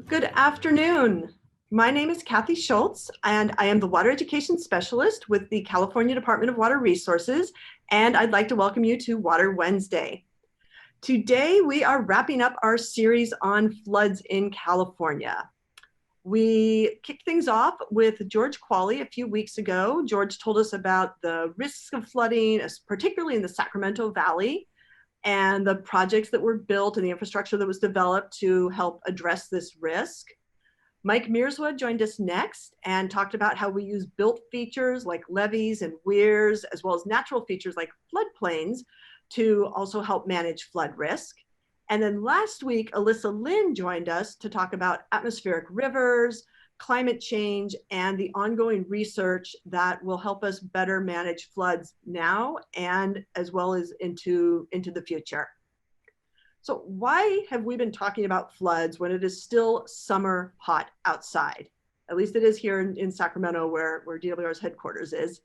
Good afternoon. My name is Kathy Schultz, and I am the Water Education Specialist with the California Department of Water Resources, and I'd like to welcome you to Water Wednesday. Today, we are wrapping up our series on floods in California. We kicked things off with George Qualley a few weeks ago. George told us about the risks of flooding, particularly in the Sacramento Valley, and the projects that were built and the infrastructure that was developed to help address this risk. Mike Mearswood joined us next and talked about how we use built features like levees and weirs, as well as natural features like floodplains to also help manage flood risk. And then last week, Alyssa Lynn joined us to talk about atmospheric rivers, climate change, and the ongoing research that will help us better manage floods now and as well as into the future. So why have we been talking about floods when it is still summer hot outside? At least it is here in Sacramento where DWR's headquarters is.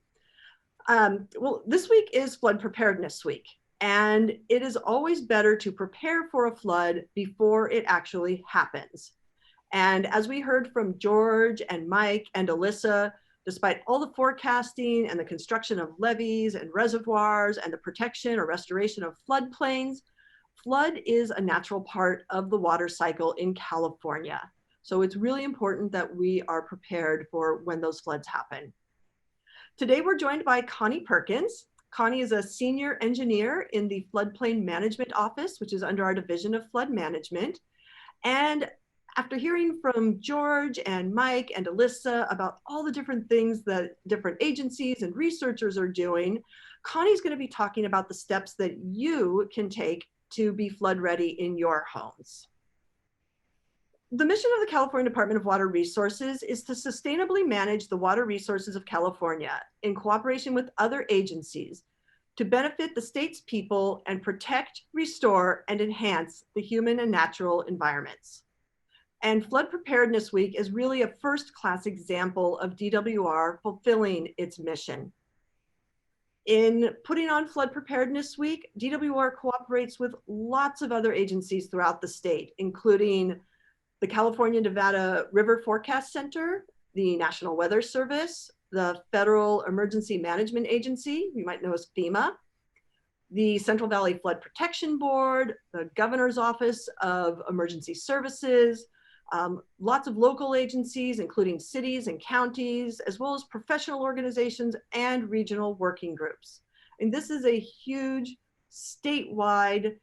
Well, this week is Flood Preparedness Week, and it is always better to prepare for a flood before it actually happens. And as we heard from George and Mike and Alyssa, despite all the forecasting and the construction of levees and reservoirs and the protection or restoration of floodplains, flood is a natural part of the water cycle in California. So it's really important that we are prepared for when those floods happen. Today we're joined by Connie Perkins. Connie is a senior engineer in the Floodplain Management Office, which is under our Division of Flood Management. And after hearing from George and Mike and Alyssa about all the different things that different agencies and researchers are doing, Connie's going to be talking about the steps that you can take to be flood ready in your homes. The mission of the California Department of Water Resources is to sustainably manage the water resources of California in cooperation with other agencies to benefit the state's people and protect, restore, and enhance the human and natural environments. And Flood Preparedness Week is really a first-class example of DWR fulfilling its mission. In putting on Flood Preparedness Week, DWR cooperates with lots of other agencies throughout the state, including the California-Nevada River Forecast Center, the National Weather Service, the Federal Emergency Management Agency, you might know as FEMA, the Central Valley Flood Protection Board, the Governor's Office of Emergency Services, lots of local agencies, including cities and counties, as well as professional organizations and regional working groups. And this is a huge statewide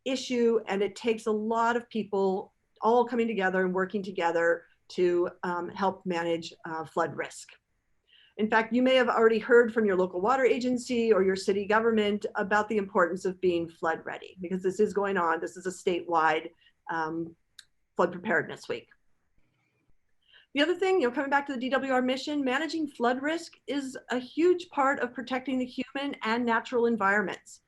issue, and it takes a lot of people all coming together and working together to help manage flood risk. In fact, you may have already heard from your local water agency or your city government about the importance of being flood ready, because this is going on. This is a statewide Flood Preparedness Week. The other thing, coming back to the DWR mission, managing flood risk is a huge part of protecting the human and natural environments.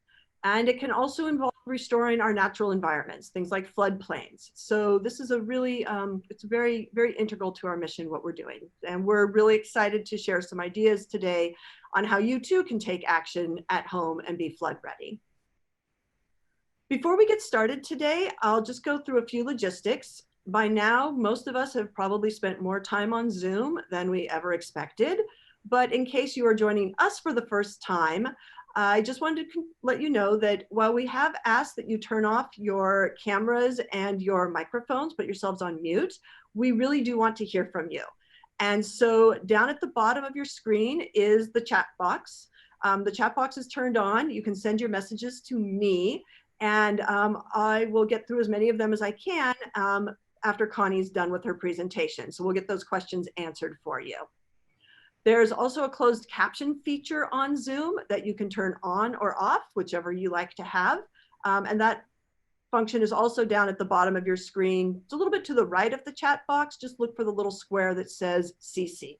And it can also involve restoring our natural environments, things like floodplains. So this is a really, it's very, very integral to our mission, what we're doing. And we're really excited to share some ideas today on how you too can take action at home and be flood ready. Before we get started today, I'll just go through a few logistics. By now, most of us have probably spent more time on Zoom than we ever expected. But in case you are joining us for the first time, I just wanted to let you know that while we have asked that you turn off your cameras and your microphones, put yourselves on mute, we really do want to hear from you. And so down at the bottom of your screen is the chat box. The chat box is turned on. You can send your messages to me, and I will get through as many of them as I can after Connie's done with her presentation. So we'll get those questions answered for you. There's also a closed caption feature on Zoom that you can turn on or off, whichever you like to have. And that function is also down at the bottom of your screen. It's a little bit to the right of the chat box. Just look for the little square that says CC.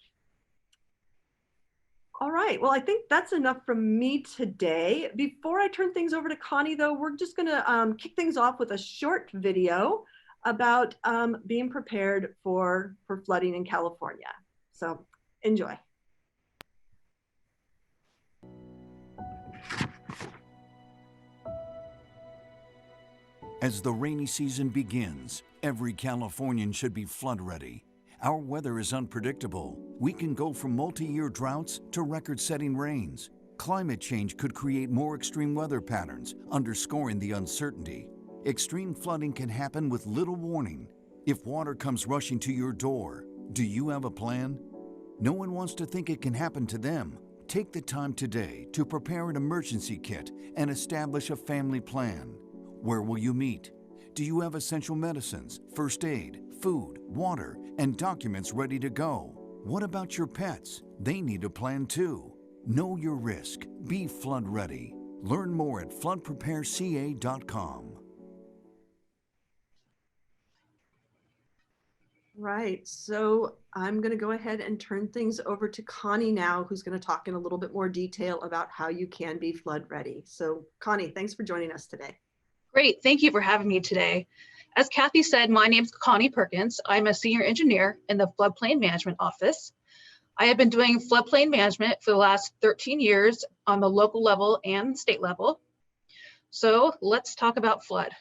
All right, well, I think that's enough from me today. Before I turn things over to Connie, though, we're just gonna kick things off with a short video about being prepared for flooding in California. So enjoy. As the rainy season begins, every Californian should be flood ready. Our weather is unpredictable. We can go from multi-year droughts to record-setting rains. Climate change could create more extreme weather patterns, underscoring the uncertainty. Extreme flooding can happen with little warning. If water comes rushing to your door, do you have a plan? No one wants to think it can happen to them. Take the time today to prepare an emergency kit and establish a family plan. Where will you meet? Do you have essential medicines, first aid, food, water, and documents ready to go? What about your pets? They need a plan too. Know your risk. Be flood ready. Learn more at floodprepareca.com. Right, so I'm going to go ahead and turn things over to Connie now, who's going to talk in a little bit more detail about how you can be flood ready. So Connie, thanks for joining us today. Great, thank you for having me today. As Kathy said, my name is Connie Perkins. I'm a senior engineer in the floodplain management office. I have been doing floodplain management for the last 13 years on the local level and state level. So let's talk about flood.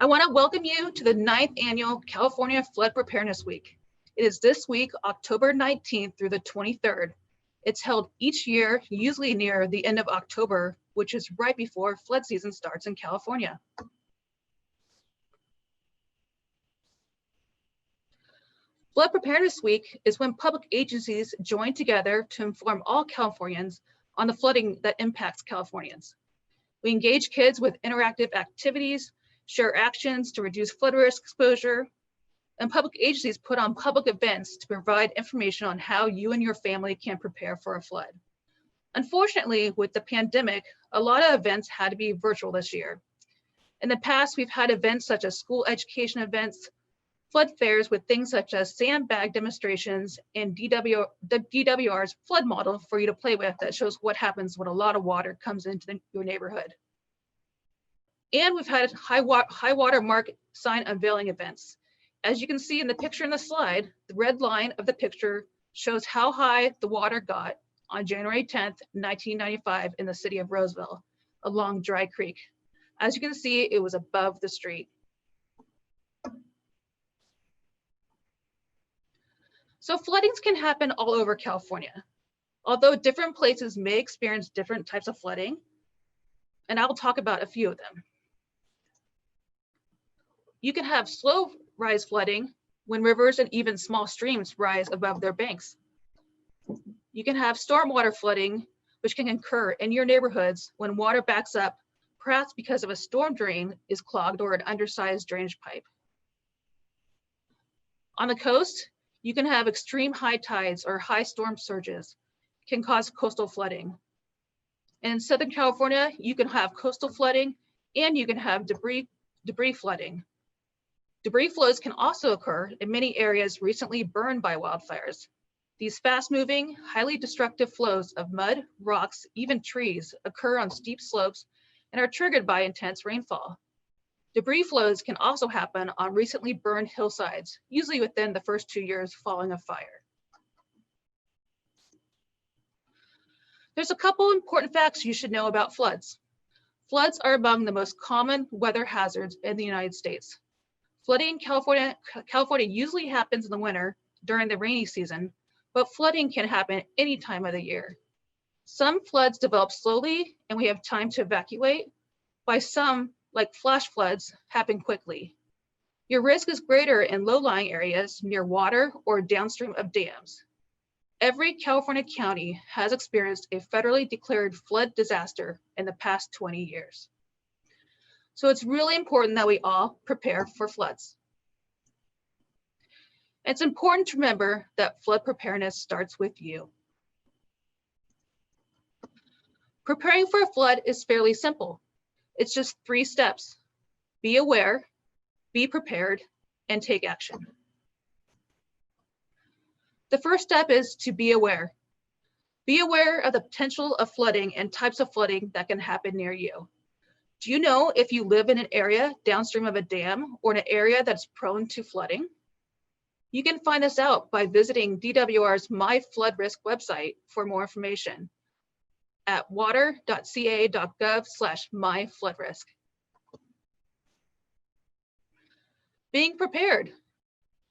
I want to welcome you to the 9th annual California Flood Preparedness Week. It is this week, October 19th through the 23rd. It's held each year, usually near the end of October, which is right before flood season starts in California. Flood Preparedness Week is when public agencies join together to inform all Californians on the flooding that impacts Californians. We engage kids with interactive activities, share actions to reduce flood risk exposure, and public agencies put on public events to provide information on how you and your family can prepare for a flood. Unfortunately, with the pandemic, a lot of events had to be virtual this year. In the past, we've had events such as school education events, flood fairs with things such as sandbag demonstrations, and the DWR's flood model for you to play with that shows what happens when a lot of water comes into your neighborhood. And we've had high water mark sign unveiling events. As you can see in the picture in the slide, the red line of the picture shows how high the water got on January 10th, 1995 in the city of Roseville along Dry Creek. As you can see, it was above the street. So floodings can happen all over California, although different places may experience different types of flooding, and I'll talk about a few of them. You can have slow rise flooding when rivers and even small streams rise above their banks. You can have stormwater flooding, which can occur in your neighborhoods when water backs up, perhaps because of a storm drain is clogged or an undersized drainage pipe. On the coast, you can have extreme high tides or high storm surges can cause coastal flooding. And in Southern California, you can have coastal flooding and you can have debris flooding. Debris flows can also occur in many areas recently burned by wildfires. These fast-moving, highly destructive flows of mud, rocks, even trees occur on steep slopes and are triggered by intense rainfall. Debris flows can also happen on recently burned hillsides, usually within the first 2 years following a fire. There's a couple important facts you should know about floods. Floods are among the most common weather hazards in the United States. Flooding in California usually happens in the winter during the rainy season, but flooding can happen any time of the year. Some floods develop slowly and we have time to evacuate, while some, like flash floods, happen quickly. Your risk is greater in low-lying areas near water or downstream of dams. Every California county has experienced a federally declared flood disaster in the past 20 years. So it's really important that we all prepare for floods. It's important to remember that flood preparedness starts with you. Preparing for a flood is fairly simple. It's just 3 steps. Be aware, be prepared, and take action. The first step is to be aware. Be aware of the potential of flooding and types of flooding that can happen near you. Do you know if you live in an area downstream of a dam or in an area that's prone to flooding? You can find this out by visiting DWR's My Flood Risk website for more information at water.ca.gov/myfloodrisk. Being prepared.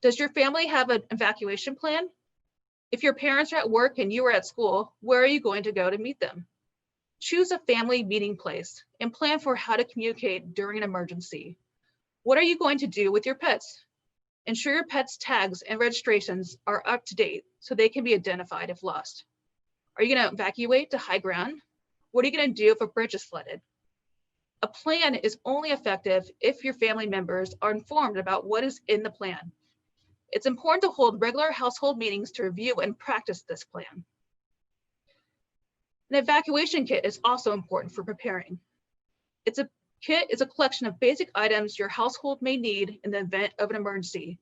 Does your family have an evacuation plan? If your parents are at work and you are at school, where are you going to go to meet them? Choose a family meeting place and plan for how to communicate during an emergency. What are you going to do with your pets? Ensure your pets' tags and registrations are up to date so they can be identified if lost. Are you going to evacuate to high ground? What are you going to do if a bridge is flooded? A plan is only effective if your family members are informed about what is in the plan. It's important to hold regular household meetings to review and practice this plan. An evacuation kit is also important for preparing. Kit is a collection of basic items your household may need in the event of an emergency.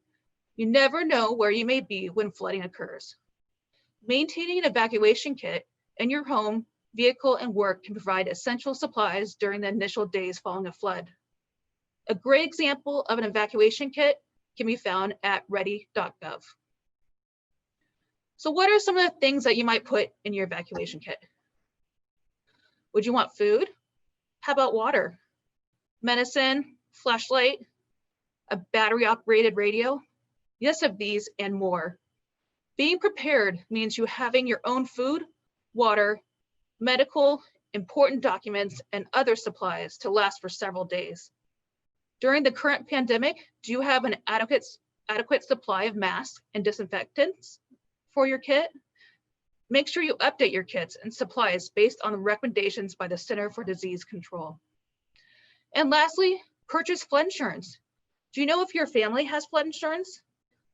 You never know where you may be when flooding occurs. Maintaining an evacuation kit in your home, vehicle, and work can provide essential supplies during the initial days following a flood. A great example of an evacuation kit can be found at ready.gov. So what are some of the things that you might put in your evacuation kit? Would you want food? How about water? Medicine, flashlight, a battery-operated radio? Yes, of these and more. Being prepared means you having your own food, water, medical, important documents, and other supplies to last for several days. During the current pandemic, do you have an adequate supply of masks and disinfectants for your kit? Make sure you update your kits and supplies based on the recommendations by the Center for Disease Control. And lastly, purchase flood insurance. Do you know if your family has flood insurance?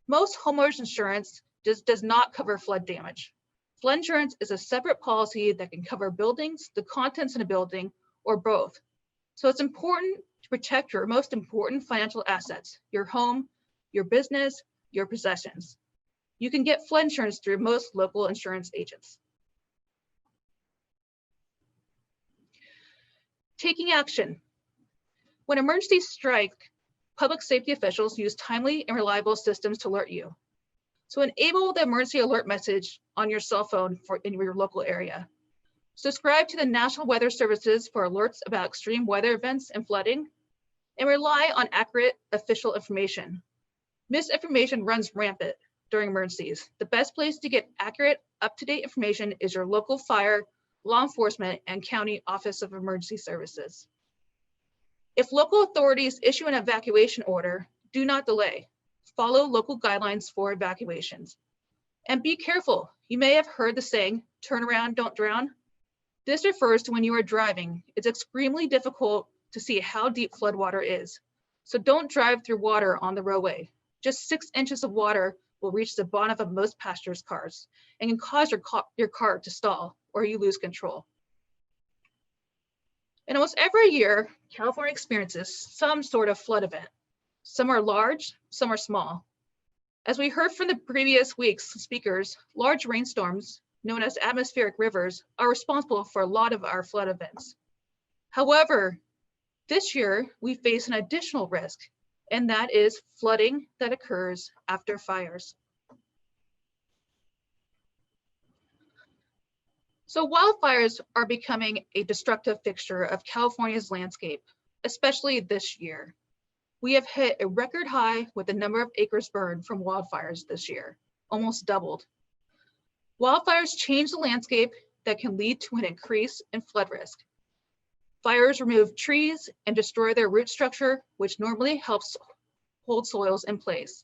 Most homeowners insurance does not cover flood damage. Flood insurance is a separate policy that can cover buildings, the contents in a building, or both. So it's important to protect your most important financial assets, your home, your business, your possessions. You can get flood insurance through most local insurance agents. Taking action. When emergencies strike, public safety officials use timely and reliable systems to alert you. So enable the emergency alert message on your cell phone in your local area. Subscribe to the National Weather Services for alerts about extreme weather events and flooding, and rely on accurate official information. Misinformation runs rampant during emergencies. The best place to get accurate, up-to-date information is your local fire, law enforcement, and county office of emergency services. If local authorities issue an evacuation order, do not delay. Follow local guidelines for evacuations. And be careful. You may have heard the saying, turn around, don't drown. This refers to when you are driving. It's extremely difficult to see how deep floodwater is. So don't drive through water on the roadway. Just 6 inches of water will reach the bonnet of most passengers' cars and can cause your car to stall or you lose control. And almost every year, California experiences some sort of flood event. Some are large, some are small. As we heard from the previous week's speakers, large rainstorms, known as atmospheric rivers, are responsible for a lot of our flood events. However, this year, we face an additional risk, and that is flooding that occurs after fires. So wildfires are becoming a destructive fixture of California's landscape, especially this year. We have hit a record high with the number of acres burned from wildfires this year, almost doubled. Wildfires change the landscape that can lead to an increase in flood risk. Fires remove trees and destroy their root structure, which normally helps hold soils in place.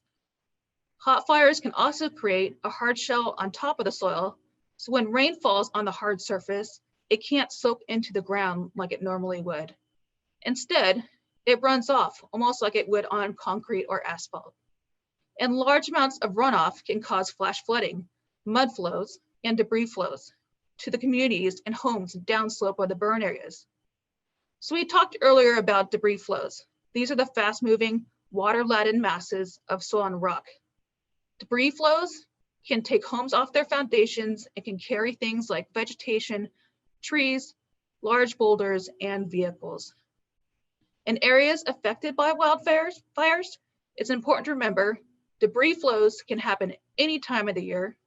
Hot fires can also create a hard shell on top of the soil, so when rain falls on the hard surface, it can't soak into the ground like it normally would. Instead, it runs off almost like it would on concrete or asphalt. And large amounts of runoff can cause flash flooding, mud flows, and debris flows to the communities and homes downslope of the burn areas. So we talked earlier about debris flows. These are the fast-moving, water-laden masses of soil and rock. Debris flows can take homes off their foundations and can carry things like vegetation, trees, large boulders, and vehicles. In areas affected by wildfires, it's important to remember Debris flows can happen any time of the year.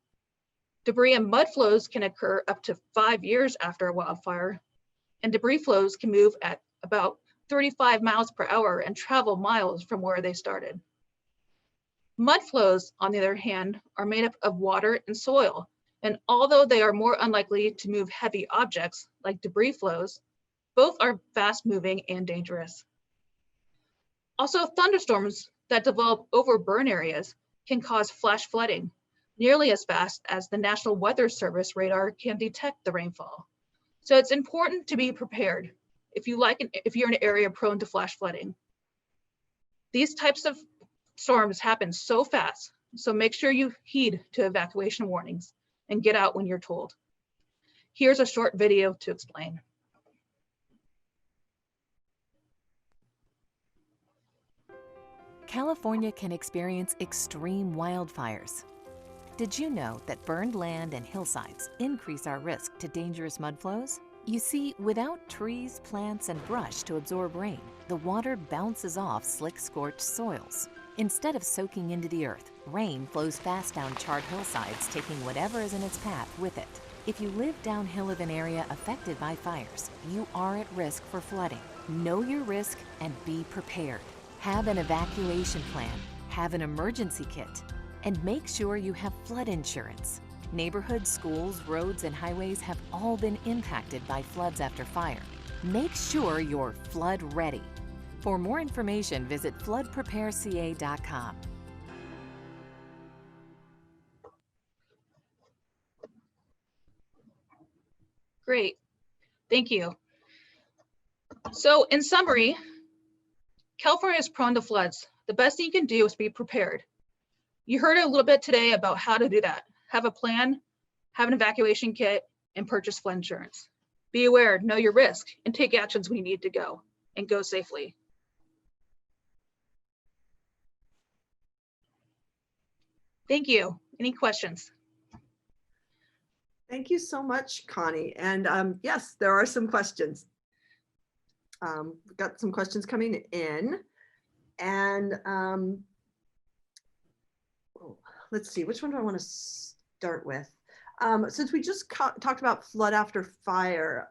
Debris and mud flows can occur up to 5 years after a wildfire. And debris flows can move at about 35 miles per hour and travel miles from where they started. Mud flows, on the other hand, are made up of water and soil. And although they are more unlikely to move heavy objects like debris flows, both are fast moving and dangerous. Also, thunderstorms that develop over burn areas can cause flash flooding nearly as fast as the National Weather Service radar can detect the rainfall. So it's important to be prepared if you're in an area prone to flash flooding. These types of storms happen so fast, so make sure you heed to evacuation warnings and get out when you're told. Here's a short video to explain. California can experience extreme wildfires. Did you know that burned land and hillsides increase our risk to dangerous mud flows? You see, without trees, plants, and brush to absorb rain, the water bounces off slick, scorched soils. Instead of soaking into the earth, rain flows fast down charred hillsides, taking whatever is in its path with it. If you live downhill of an area affected by fires, you are at risk for flooding. Know your risk and be prepared. Have an evacuation plan, have an emergency kit, and make sure you have flood insurance. Neighborhoods, schools, roads, and highways have all been impacted by floods after fire. Make sure you're flood ready. For more information, visit floodprepareca.com. Great, thank you. So in summary, California is prone to floods. The best thing you can do is be prepared. You heard a little bit today about how to do that. Have a plan, have an evacuation kit, and purchase flood insurance. Be aware, know your risk, and take actions when you need to go, and go safely. Thank you. Any questions? Thank you so much, Connie. And yes, there are some questions. We've got some questions coming in. And let's see, which one do I want to start with? Since we just talked about flood after fire,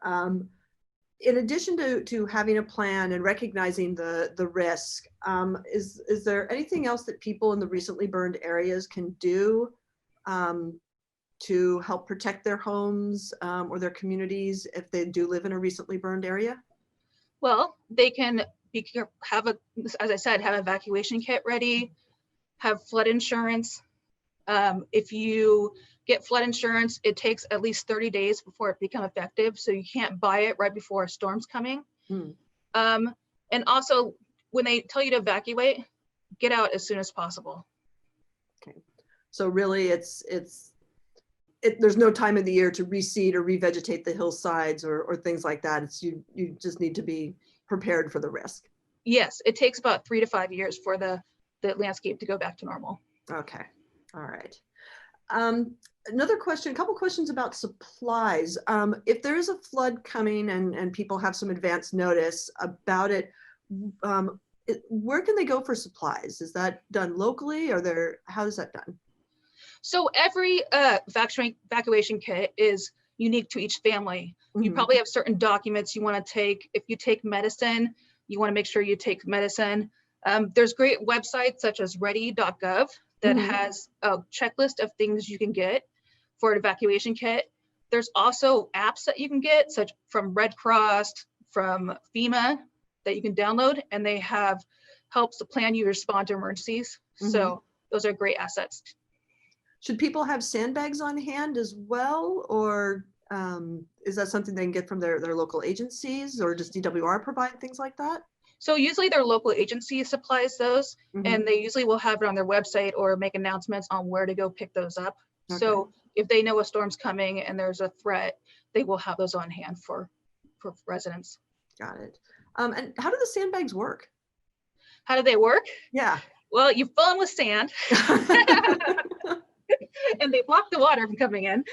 in addition to having a plan and recognizing the risk, is there anything else that people in the recently burned areas can do to help protect their homes or their communities if they do live in a recently burned area? Well, they can as I said, have an evacuation kit ready, have flood insurance. If you get flood insurance, it takes at least 30 days before it becomes effective. So you can't buy it right before a storm's coming. And also, when they tell you to evacuate, get out as soon as possible. Okay. So really there's no time of the year to reseed or revegetate the hillsides or things like that. It's you just need to be prepared for the risk. Yes, it takes about 3 to 5 years for the landscape to go back to normal. Okay, all right. Another question, a couple questions about supplies. If there is a flood coming and people have some advance notice about it, where can they go for supplies? Is that done locally or how is that done? So every evacuation kit is unique to each family. You probably have certain documents you want to take. If you take medicine, you want to make sure you take medicine. There's great websites such as ready.gov that has a checklist of things you can get for an evacuation kit. There's also apps that you can get, such from Red Cross, from FEMA, that you can download, and they have helps to plan you respond to emergencies. So those are great assets. Should people have sandbags on hand as well, or is that something they can get from their local agencies, or does DWR provide things like that? So usually their local agency supplies those, and they usually will have it on their website or make announcements on where to go pick those up. Okay. So if they know a storm's coming and there's a threat, they will have those on hand for residents. Got it. And how do the sandbags work? How do they work? Yeah. Well, you fill them with sand. And they block the water from coming in.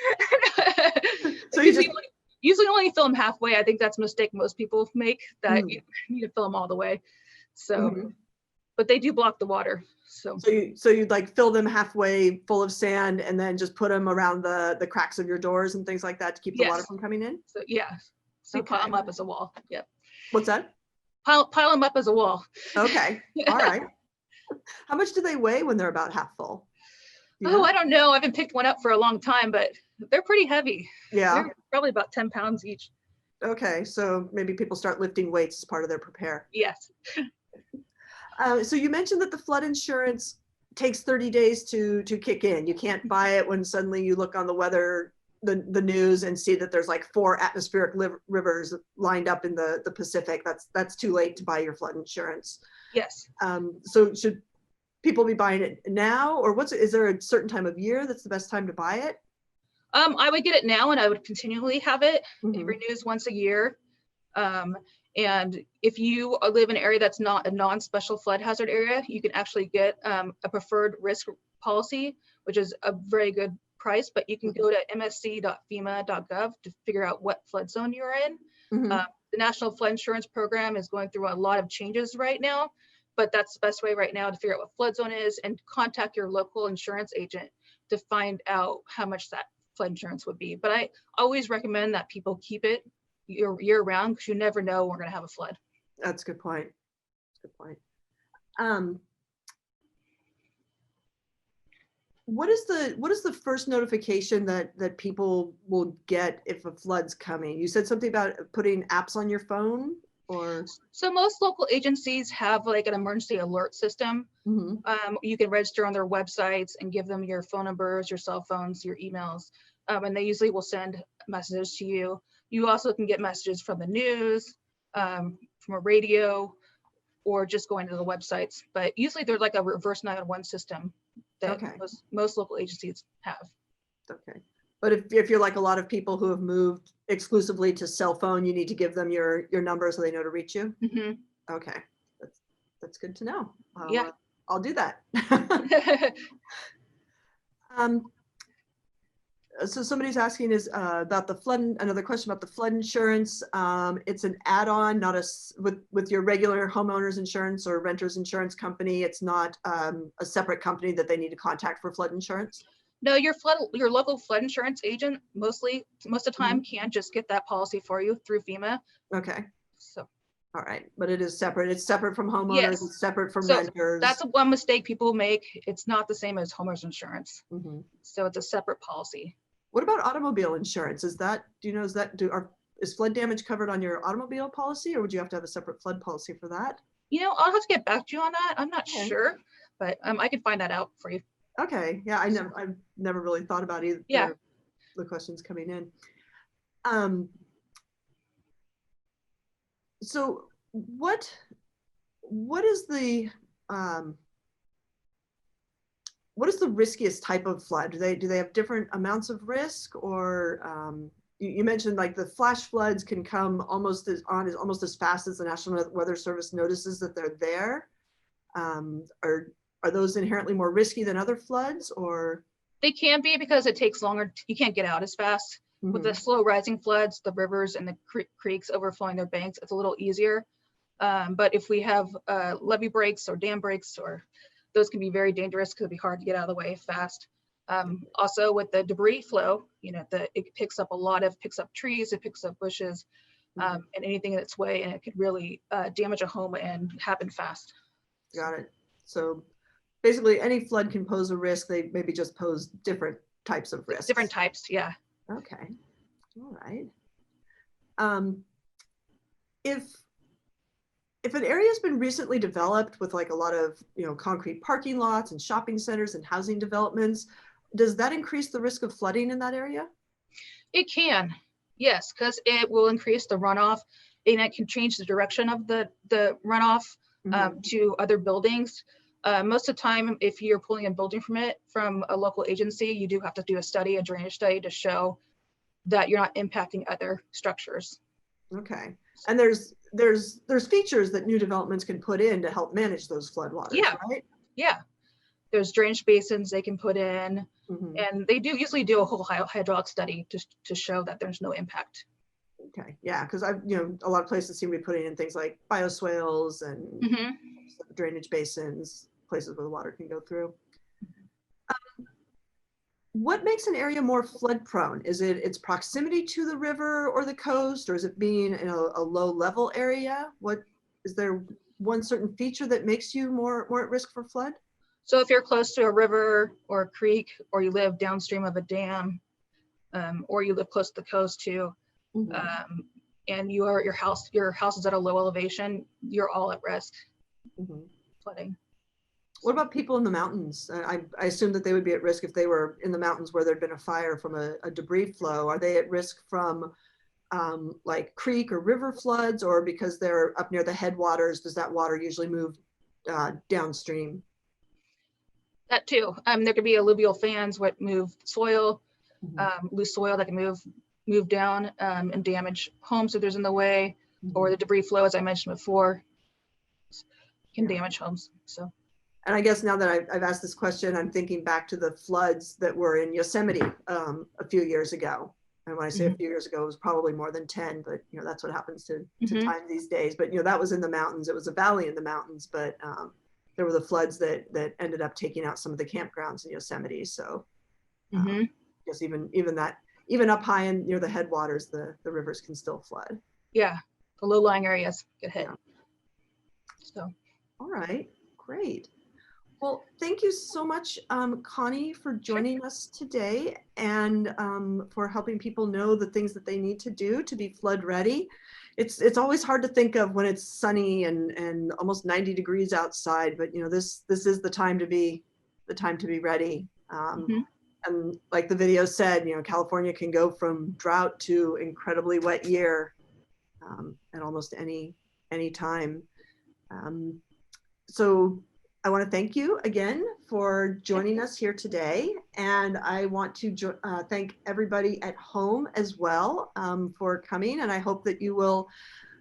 So you usually only fill them halfway. I think that's a mistake most people make, that you need to fill them all the way. So but they do block the water. So you'd like fill them halfway full of sand and then just put them around the cracks of your doors and things like that to keep the water yes. from coming in? So yeah. So you pile them up as a wall. Yep. What's that? Pile them up as a wall. Okay. All right. How much do they weigh when they're about half full? Oh, I don't know. I haven't picked one up for a long time, but they're pretty heavy. Yeah. They're probably about 10 pounds each. Okay. So maybe people start lifting weights as part of their prepare. Yes. So you mentioned that the flood insurance takes 30 days to kick in. You can't buy it when suddenly you look on the weather, the news, and see that there's like 4 atmospheric rivers lined up in the Pacific. That's too late to buy your flood insurance. Yes. So should people be buying it now, or is there a certain time of year that's the best time to buy it? I would get it now, and I would continually have it. Mm-hmm. It renews once a year. And if you live in an area that's not a non-special flood hazard area, you can actually get a preferred risk policy, which is a very good price, but you can go to msc.fema.gov to figure out what flood zone you're in. Mm-hmm. The National Flood Insurance Program is going through a lot of changes right now, but that's the best way right now to figure out what flood zone is and contact your local insurance agent to find out how much that flood insurance would be. But I always recommend that people keep it year round, because you never know when we're going to have a flood. That's a good point. Good point. What is the first notification that people will get if a flood's coming? You said something about putting apps on your phone, or? So most local agencies have like an emergency alert system. Mm-hmm. You can register on their websites and give them your phone numbers, your cell phones, your emails, and they usually will send messages to you. You also can get messages from the news, from a radio, or just going to the websites. But usually there's like a reverse 911 system that most local agencies have. Okay. But if you're like a lot of people who have moved exclusively to cell phone, you need to give them your number so they know to reach you? Mm-hmm. Okay. That's good to know. Yeah. I'll do that. So somebody's asking is about the flood. Another question about the flood insurance. It's an add-on, not with your regular homeowners insurance or renters insurance company. It's not a separate company that they need to contact for flood insurance. No, your local flood insurance agent most of the time can just get that policy for you through FEMA. Okay. So. All right, but it is separate. It's separate from homeowners. Yes. It's separate from So renters. that's one mistake people make. It's not the same as homeowners insurance. Mm-hmm. So it's a separate policy. What about automobile insurance? Is flood damage covered on your automobile policy, or would you have to have a separate flood policy for that? I'll have to get back to you on that. I'm not sure, but I can find that out for you. Okay. Yeah, I've never really thought about either. Yeah. The questions coming in. So what is the riskiest type of flood? Do they have different amounts of risk, or you mentioned like the flash floods can come almost as fast as the National Weather Service notices that they're there. Are those inherently more risky than other floods, or? They can be, because it takes longer. You can't get out as fast. Mm-hmm. With the slow rising floods, the rivers and the creeks overflowing their banks, it's a little easier. But if we have levee breaks or dam breaks, or those can be very dangerous because it'd be hard to get out of the way fast. Also with the debris flow, it picks up trees, it picks up bushes, and anything in its way, and it could really damage a home and happen fast. Got it. So basically any flood can pose a risk. They maybe just pose different types of risks. Different types, yeah. Okay. All right. If an area has been recently developed with like a lot of concrete parking lots and shopping centers and housing developments, does that increase the risk of flooding in that area? It can, yes, because it will increase the runoff, and it can change the direction of the runoff to other buildings. Most of the time, if you're pulling a building permit from a local agency, you do have to do a drainage study to show that you're not impacting other structures. Okay. And there's features that new developments can put in to help manage those floodwaters, right? Yeah. There's drainage basins they can put in, and they usually do a whole hydraulic study to show that there's no impact. Okay, yeah, because a lot of places seem to be putting in things like bioswales and Hmm. drainage basins, places where the water can go through. What makes an area more flood prone? Is it its proximity to the river or the coast, or is it being in a low level area? What is there one certain feature that makes you more at risk for flood? So if you're close to a river or a creek, or you live downstream of a dam, or you live close to the coast too, Mhm, um, and your house is at a low elevation, you're all at risk mhm. flooding. What So, about people in the mountains? I assume that they would be at risk if they were in the mountains where there'd been a fire from a debris flow. Are they at risk from like creek or river floods, or because they're up near the headwaters, does that water usually move downstream? that too. There could be alluvial fans what move soil, Mhm, loose soil that can move down and damage homes if there's in the way, or mhm. the debris flow, as I mentioned before, can Yeah. damage homes. So, And I guess now that I've asked this question, I'm thinking back to the floods that were in Yosemite a few years ago. And when I say a mhm, few years ago, it was probably more than 10, but that's what happens to mhm, time these days. But that was in the mountains. It was a valley in the mountains, but there were the floods that ended up taking out some of the campgrounds in Yosemite. So mhm. I guess even up high and near the headwaters, the rivers can still flood. Yeah, the low-lying areas get hit. Yeah. So, All right. Great. Well, thank you so much, Connie, for sure. joining us today and for helping people know the things that they need to do to be flood ready. It's always hard to think of when it's sunny and almost 90 degrees outside, but this is the time to be ready. Mhm. And like the video said, California can go from drought to incredibly wet year at almost any time. Um, so I want to thank you again for Okay. joining us here today. And I want to thank everybody at home as well for coming. And I hope that you will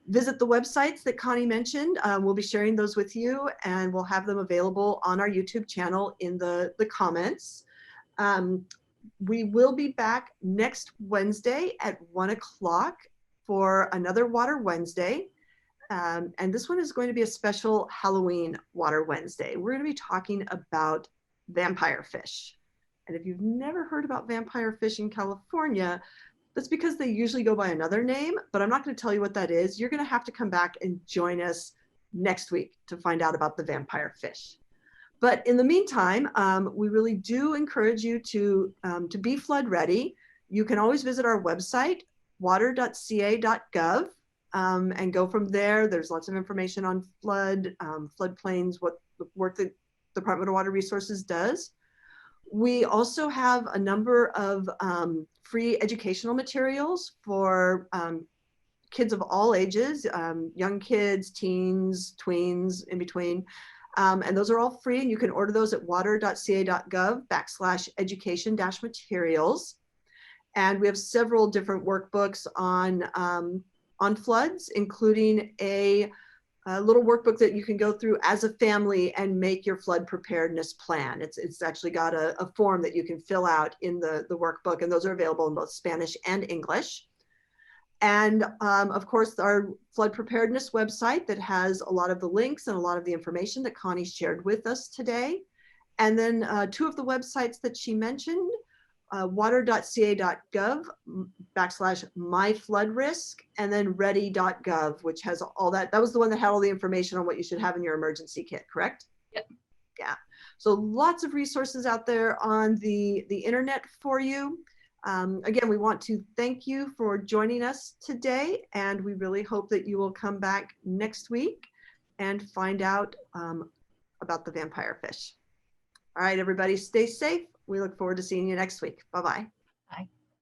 visit the websites that Connie mentioned. We'll be sharing those with you and we'll have them available on our YouTube channel in the comments. Um, we will be back next Wednesday at 1 o'clock for another Water Wednesday. And this one is going to be a special Halloween Water Wednesday. We're going to be talking about vampire fish. And if you've never heard about vampire fish in California, that's because they usually go by another name, but I'm not going to tell you what that is. You're going to have to come back and join us next week to find out about the vampire fish. But in the meantime, we really do encourage you to be flood ready. You can always visit our website, water.ca.gov, and go from there. There's lots of information on floodplains, what the work that the Department of Water Resources does. We also have a number of free educational materials for kids of all ages, young kids, teens, tweens, in between. And those are all free, and you can order those at water.ca.gov/education-materials. And we have several different workbooks on floods, including a little workbook that you can go through as a family and make your flood preparedness plan. It's actually got a form that you can fill out in the workbook, and those are available in both Spanish and English. And of course, our flood preparedness website that has a lot of the links and a lot of the information that Connie shared with us today. And then two of the websites that she mentioned, water.ca.gov/myfloodrisk, and then ready.gov, which has all that. That was the one that had all the information on what you should have in your emergency kit, correct? Yep. Yeah. So lots of resources out there on the internet for you. Again, we want to thank you for joining us today, and we really hope that you will come back next week and find out about the vampire fish. All right, everybody, stay safe. We look forward to seeing you next week. Bye-bye.